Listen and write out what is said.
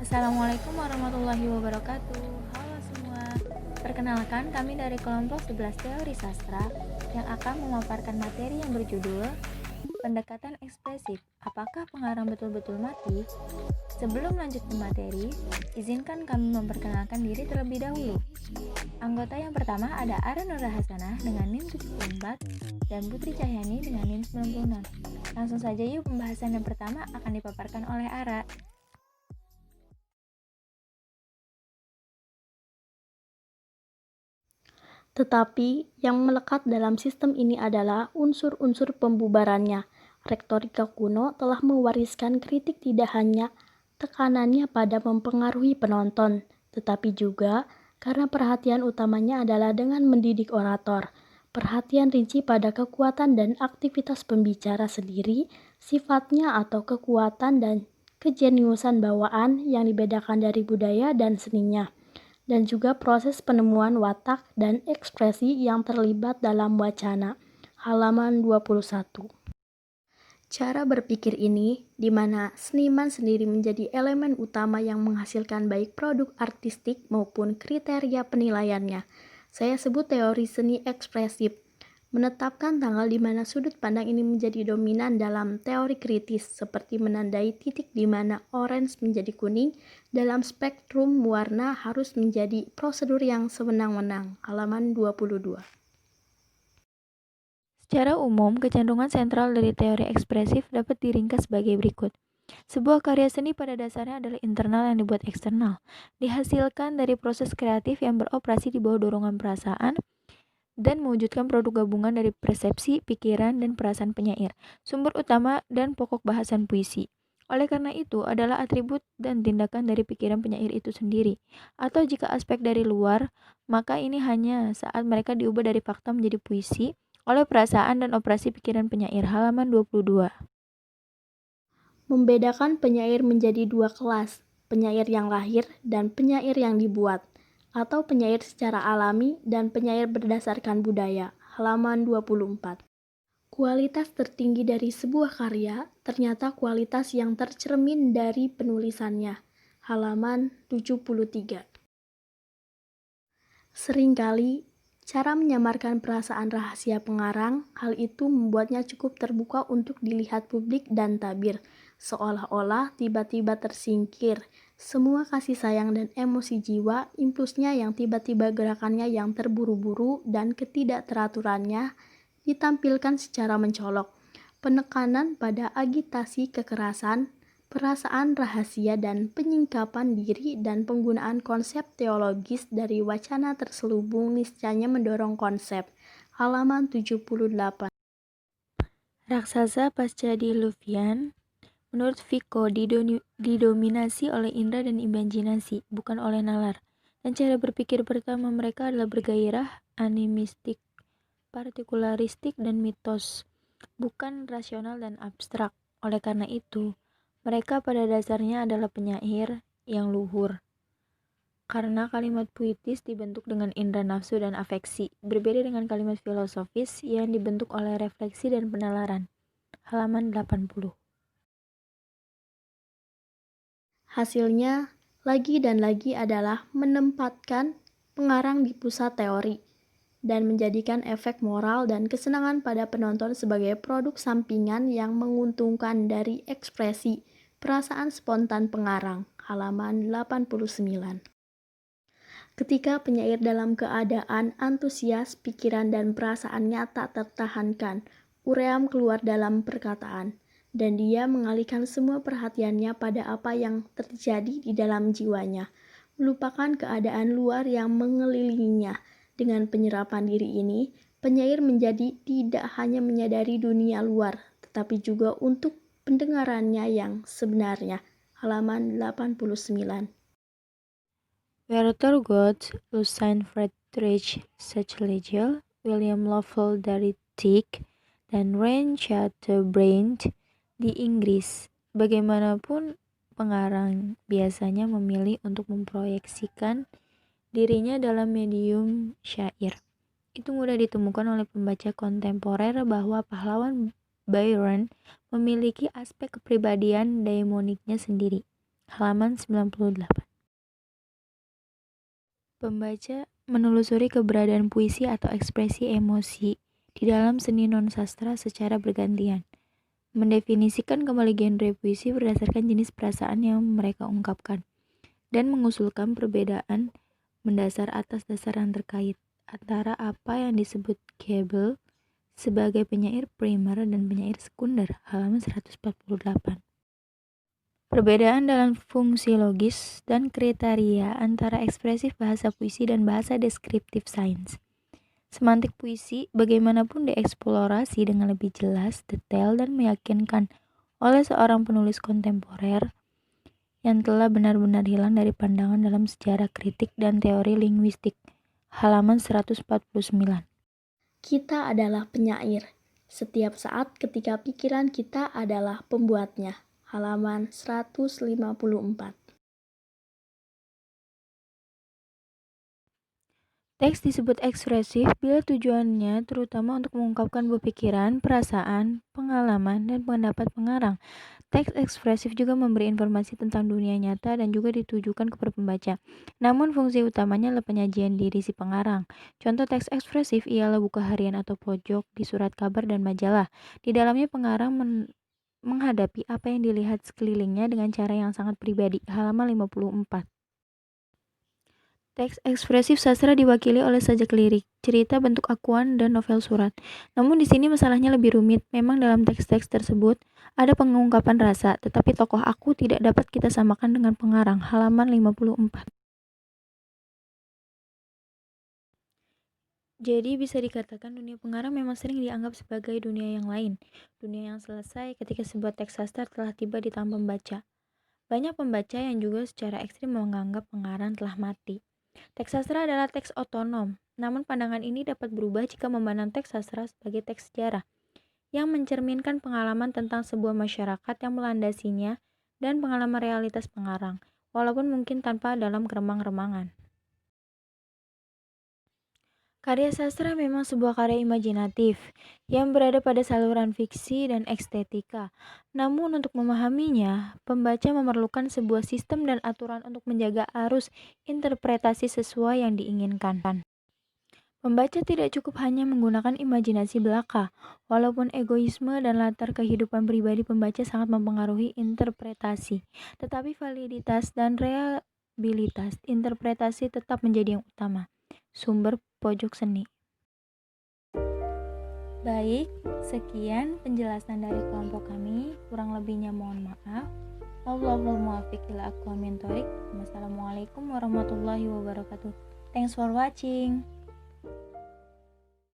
Assalamualaikum warahmatullahi wabarakatuh. Halo semua. Perkenalkan, kami dari kelompok 11 Teori Sastra yang akan memaparkan materi yang berjudul Pendekatan Ekspresif. Apakah pengarang betul-betul mati? Sebelum lanjut ke materi, izinkan kami memperkenalkan diri terlebih dahulu. Anggota yang pertama ada Ara Nur Hasanah dengan NIM 74 dan Putri Cahyani dengan NIM 96. Langsung saja yuk, pembahasan yang pertama akan dipaparkan oleh Ara. Tetapi yang melekat dalam sistem ini adalah unsur-unsur pembubarannya. Rektorika kuno telah mewariskan kritik tidak hanya tekanannya pada mempengaruhi penonton, tetapi juga karena perhatian utamanya adalah dengan mendidik orator. Perhatian rinci pada kekuatan dan aktivitas pembicara sendiri, sifatnya atau kekuatan dan kejeniusan bawaan yang dibedakan dari budaya dan seninya, dan juga proses penemuan watak dan ekspresi yang terlibat dalam wacana. Halaman 21. Cara berpikir ini, di mana seniman sendiri menjadi elemen utama yang menghasilkan baik produk artistik maupun kriteria penilaiannya. Saya sebut teori seni ekspresif, menetapkan tanggal di mana sudut pandang ini menjadi dominan dalam teori kritis, seperti menandai titik di mana orange menjadi kuning. Dalam spektrum warna harus menjadi prosedur yang sewenang-wenang. Halaman 22. Secara umum, kecenderungan sentral dari teori ekspresif dapat diringkas sebagai berikut. Sebuah karya seni pada dasarnya adalah internal yang dibuat eksternal, dihasilkan dari proses kreatif yang beroperasi di bawah dorongan perasaan dan mewujudkan produk gabungan dari persepsi, pikiran, dan perasaan penyair, sumber utama dan pokok bahasan puisi. Oleh karena itu, adalah atribut dan tindakan dari pikiran penyair itu sendiri. Atau jika aspek dari luar, maka ini hanya saat mereka diubah dari fakta menjadi puisi oleh perasaan dan operasi pikiran penyair. Halaman 22. Membedakan penyair menjadi dua kelas, penyair yang lahir dan penyair yang dibuat, atau penyair secara alami dan penyair berdasarkan budaya. Halaman 24. Kualitas tertinggi dari sebuah karya ternyata kualitas yang tercermin dari penulisannya. Halaman 73. Seringkali, cara menyamarkan perasaan rahasia pengarang, hal itu membuatnya cukup terbuka untuk dilihat publik dan tabir, seolah-olah tiba-tiba tersingkir. Semua kasih sayang dan emosi jiwa, impulsnya yang tiba-tiba, gerakannya yang terburu-buru, dan ketidakteraturannya ditampilkan secara mencolok. Penekanan pada agitasi kekerasan, perasaan rahasia dan penyingkapan diri dan penggunaan konsep teologis dari wacana terselubung niscaya mendorong konsep. Halaman 78. Raksasa pasca diluvian, menurut Vico, didominasi oleh indera dan imajinasi, bukan oleh nalar. Dan cara berpikir pertama mereka adalah bergairah, animistik, partikularistik, dan mitos, bukan rasional dan abstrak. Oleh karena itu, mereka pada dasarnya adalah penyair yang luhur. Karena kalimat puitis dibentuk dengan indera nafsu dan afeksi, berbeda dengan kalimat filosofis yang dibentuk oleh refleksi dan penalaran. Halaman 80. Hasilnya, lagi dan lagi adalah menempatkan pengarang di pusat teori dan menjadikan efek moral dan kesenangan pada penonton sebagai produk sampingan yang menguntungkan dari ekspresi perasaan spontan pengarang. Halaman 89. Ketika penyair dalam keadaan antusias, pikiran dan perasaannya tak tertahankan, uream keluar dalam perkataan, dan dia mengalihkan semua perhatiannya pada apa yang terjadi di dalam jiwanya, melupakan keadaan luar yang mengelilinginya. Dengan penyerapan diri ini, penyair menjadi tidak hanya menyadari dunia luar, tetapi juga untuk pendengarannya yang sebenarnya. Halaman 89. Werther Götz, Lucien Friedrich Schlegel, William Lovell Dietrich, dan Reine Chateaubriand di Inggris. Bagaimanapun, pengarang biasanya memilih untuk memproyeksikan dirinya dalam medium syair. Itu mudah ditemukan oleh pembaca kontemporer bahwa pahlawan Byron memiliki aspek kepribadian daimoniknya sendiri. halaman 98. Pembaca menelusuri keberadaan puisi atau ekspresi emosi di dalam seni non-sastra secara bergantian. Mendefinisikan kembali genre puisi berdasarkan jenis perasaan yang mereka ungkapkan, dan mengusulkan perbedaan mendasar atas dasar yang terkait antara apa yang disebut Goebbels sebagai penyair primer dan penyair sekunder, halaman 148. Perbedaan dalam fungsi logis dan kriteria antara ekspresif bahasa puisi dan bahasa deskriptif sains. Semantik puisi bagaimanapun dieksplorasi dengan lebih jelas, detail, dan meyakinkan oleh seorang penulis kontemporer yang telah benar-benar hilang dari pandangan dalam sejarah kritik dan teori linguistik. Halaman 149. Kita adalah penyair. Setiap saat ketika pikiran kita adalah pembuatnya. Halaman 154. Teks disebut ekspresif bila tujuannya terutama untuk mengungkapkan pemikiran, perasaan, pengalaman, dan pendapat pengarang. Teks ekspresif juga memberi informasi tentang dunia nyata dan juga ditujukan kepada pembaca. Namun fungsi utamanya adalah penyajian diri si pengarang. Contoh teks ekspresif ialah buku harian atau pojok di surat kabar dan majalah. Di dalamnya pengarang menghadapi apa yang dilihat sekelilingnya dengan cara yang sangat pribadi. Halaman 54. Teks ekspresif sastra diwakili oleh sajak lirik, cerita bentuk akuan, dan novel surat. Namun di sini masalahnya lebih rumit. Memang dalam teks-teks tersebut ada pengungkapan rasa, tetapi tokoh aku tidak dapat kita samakan dengan pengarang. Halaman 54. Jadi bisa dikatakan dunia pengarang memang sering dianggap sebagai dunia yang lain. Dunia yang selesai ketika sebuah teks sastra telah tiba di tangan pembaca. Banyak pembaca yang juga secara ekstrim menganggap pengarang telah mati. Teks sastra adalah teks otonom, namun pandangan ini dapat berubah jika memandang teks sastra sebagai teks sejarah yang mencerminkan pengalaman tentang sebuah masyarakat yang melandasinya dan pengalaman realitas pengarang, walaupun mungkin tanpa dalam keremang-remangan. Karya sastra memang sebuah karya imajinatif yang berada pada saluran fiksi dan estetika. Namun untuk memahaminya, pembaca memerlukan sebuah sistem dan aturan untuk menjaga arus interpretasi sesuai yang diinginkan. Pembaca tidak cukup hanya menggunakan imajinasi belaka, walaupun egoisme dan latar kehidupan pribadi pembaca sangat mempengaruhi interpretasi, tetapi validitas dan reliabilitas interpretasi tetap menjadi yang utama. Sumber pojok seni. Baik, sekian penjelasan dari kelompok kami. Kurang lebihnya mohon maaf. Wallahul muwaffiq ila aqwamit thoriq. Wassalamualaikum warahmatullahi wabarakatuh. Thanks for watching.